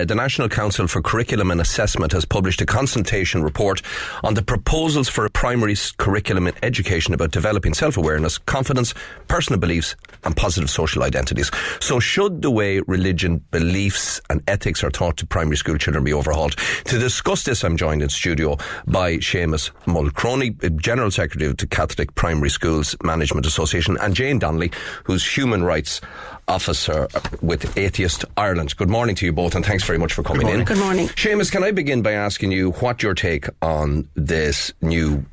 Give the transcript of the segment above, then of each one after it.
The National Council for Curriculum and Assessment has published a consultation report on the proposals for a primary curriculum in education about developing self-awareness, confidence, personal beliefs and positive social identities. So should the way religion, beliefs and ethics are taught to primary school children be overhauled? To discuss this, I'm joined in studio by Seamus Mulconry, General Secretary of the Catholic Primary Schools Management Association, and Jane Donnelly, who's Human Rights Officer with Atheist Ireland. Good morning to you both, and thanks very much for coming in. Good morning. Seamus, can I begin by asking you what your take on this new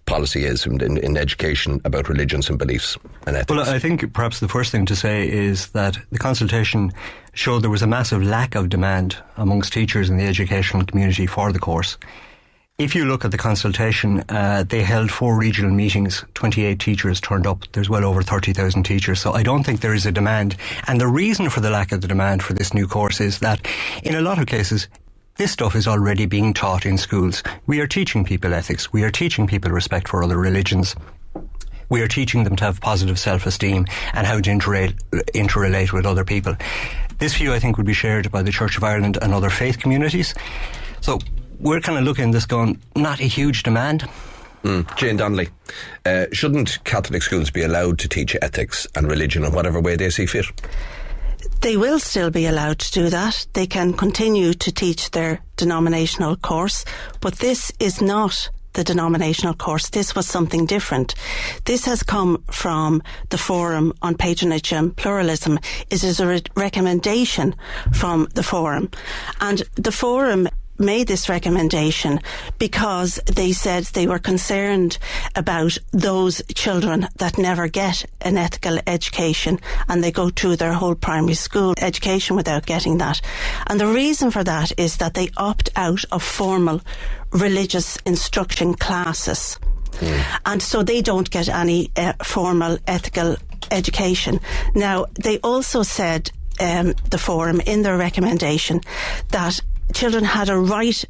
policy is in education about religions and beliefs and ethics? Well, I think perhaps the first thing to say is that the consultation showed there was a massive lack of demand amongst teachers in the educational community for the course. If you look at the consultation, they held 4 regional meetings, 28 teachers turned up. There's well over 30,000 teachers, so I don't think there is a demand. And the reason for the lack of the demand for this new course is that in a lot of cases, this stuff is already being taught in schools. We are teaching people ethics. We are teaching people respect for other religions. We are teaching them to have positive self-esteem and how to interrelate with other people. This view, I think, would be shared by the Church of Ireland and other faith communities. So we're kind of looking at this going, not a huge demand. Jane Donnelly, shouldn't Catholic schools be allowed to teach ethics and religion in whatever way they see fit? They will still be allowed to do that. They can continue to teach their denominational course, but this is not the denominational course. This was something different. This has come from the Forum on Patronage and Pluralism. It is a recommendation from the Forum, and the Forum made this recommendation because they said they were concerned about those children that never get an ethical education and they go through their whole primary school education without getting that. And the reason for that is that they opt out of formal religious instruction classes. And so they don't get any formal ethical education. Now, they also said, the Forum, in their recommendation, that children had a right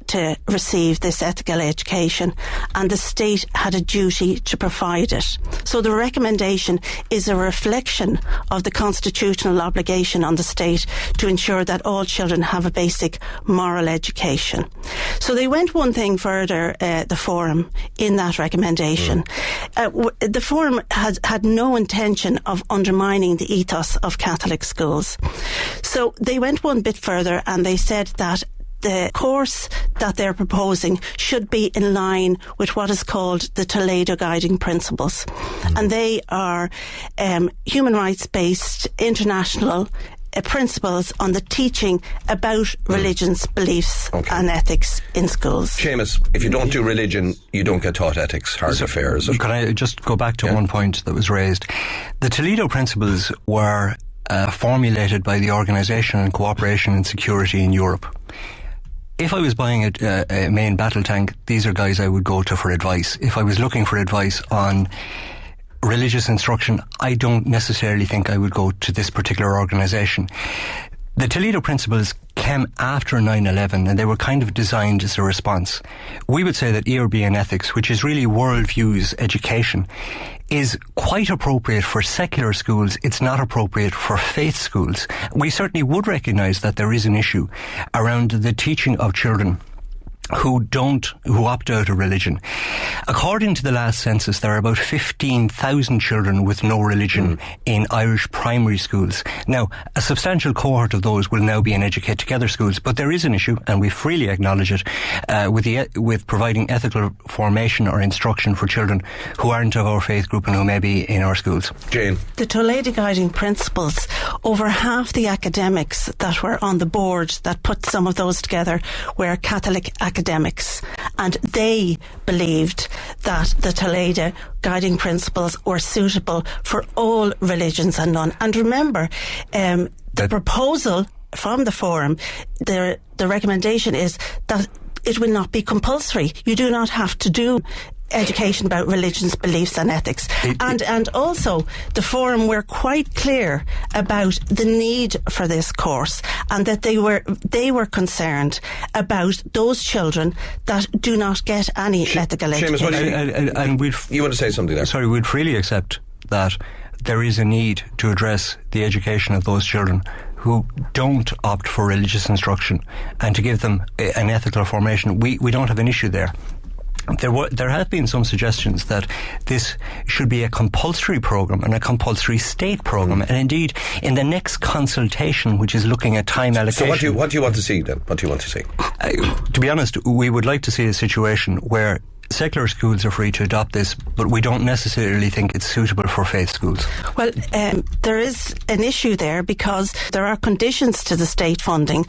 to receive this ethical education and the state had a duty to provide it. So the recommendation is a reflection of the constitutional obligation on the state to ensure that all children have a basic moral education. So they went one thing further, the Forum, in that recommendation. The Forum had no intention of undermining the ethos of Catholic schools. So they went one bit further and they said that the course that they're proposing should be in line with what is called the Toledo Guiding Principles. And they are human rights-based international principles on the teaching about religions, beliefs and ethics in schools. Seamus, if you don't do religion, you don't get taught ethics. Hard or fair, is it? Can I just go back to one point that was raised? The Toledo Principles were formulated by the Organisation on Cooperation and Security in Europe. If I was buying a main battle tank, these are guys I would go to for advice. If I was looking for advice on religious instruction, I don't necessarily think I would go to this particular organisation. The Toledo Principles came after 9/11 and they were kind of designed as a response. We would say that ERB and ethics, which is really worldviews education, is quite appropriate for secular schools. It's not appropriate for faith schools. We certainly would recognise that there is an issue around the teaching of children who opt out of religion. According to the last census, there are about 15,000 children with no religion in Irish primary schools. Now, a substantial cohort of those will now be in Educate Together schools, but there is an issue, and we freely acknowledge it, with providing ethical formation or instruction for children who aren't of our faith group and who may be in our schools. Jane. The Toledo Guiding Principles, over half the academics that were on the board that put some of those together were Catholic academics, and they believed that the Toledo Guiding Principles were suitable for all religions and none. And remember, the proposal from the Forum, the recommendation is that it will not be compulsory. You do not have to do education about religions, beliefs and ethics. And also the Forum were quite clear about the need for this course, and that they were concerned about those children that do not get any ethical education. And you want to say something there? Sorry, we'd freely accept that there is a need to address the education of those children who don't opt for religious instruction and to give them an ethical formation, we don't have an issue there. There have been some suggestions that this should be a compulsory programme and a compulsory state programme, and indeed in the next consultation, which is looking at time allocation. So what do you want to see then? What do you want to see? To be honest, we would like to see a situation where secular schools are free to adopt this, but we don't necessarily think it's suitable for faith schools. Well, there is an issue there because there are conditions to the state funding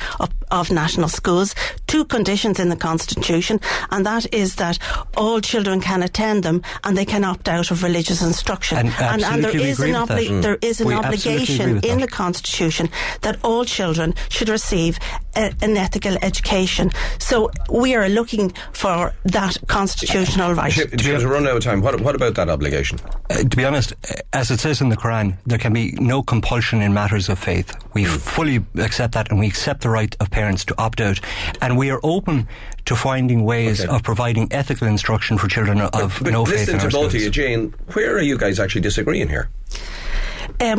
of national schools, 2 conditions in the Constitution, and that is that all children can attend them and they can opt out of religious instruction. And there is an obligation in the Constitution that all children should receive an ethical education. So we are looking for that constitutional right. To run out of time, what about that obligation? To be honest, as it says in the Quran, there can be no compulsion in matters of faith. We fully accept that, and we accept the right of parents to opt out, and we are open to finding ways of providing ethical instruction for children of no faith in our schools. Listening to both of you, Jane, where are you guys actually disagreeing here?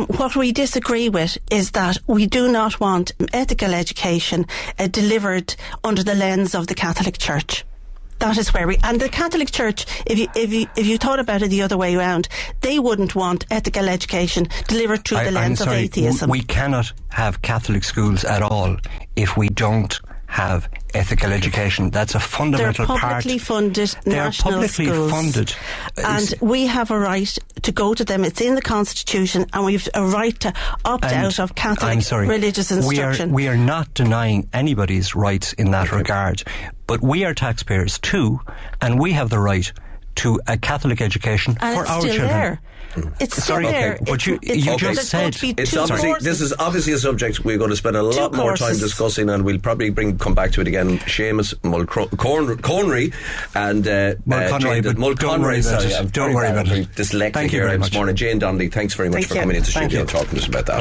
What we disagree with is that we do not want ethical education delivered under the lens of the Catholic Church. That is where and the Catholic Church, if you thought about it the other way around, they wouldn't want ethical education delivered through the lens of atheism. We cannot have Catholic schools at all if we don't have ethical education. That's a fundamental part. They're publicly funded national schools. And we have a right to go to them. It's in the Constitution, and we've a right to opt out of Catholic religious instruction. We are not denying anybody's rights in that regard, but we are taxpayers too, and we have the right to a Catholic education for our children. There. It's still there. But you just said this is obviously a subject we're going to spend a lot more time discussing, and we'll probably come back to it again. Seamus, Mulconry and Mulconry. Don't worry about it. Dyslexic here this morning. Jane Donnelly, thanks very much for coming into the studio and talking to us about that.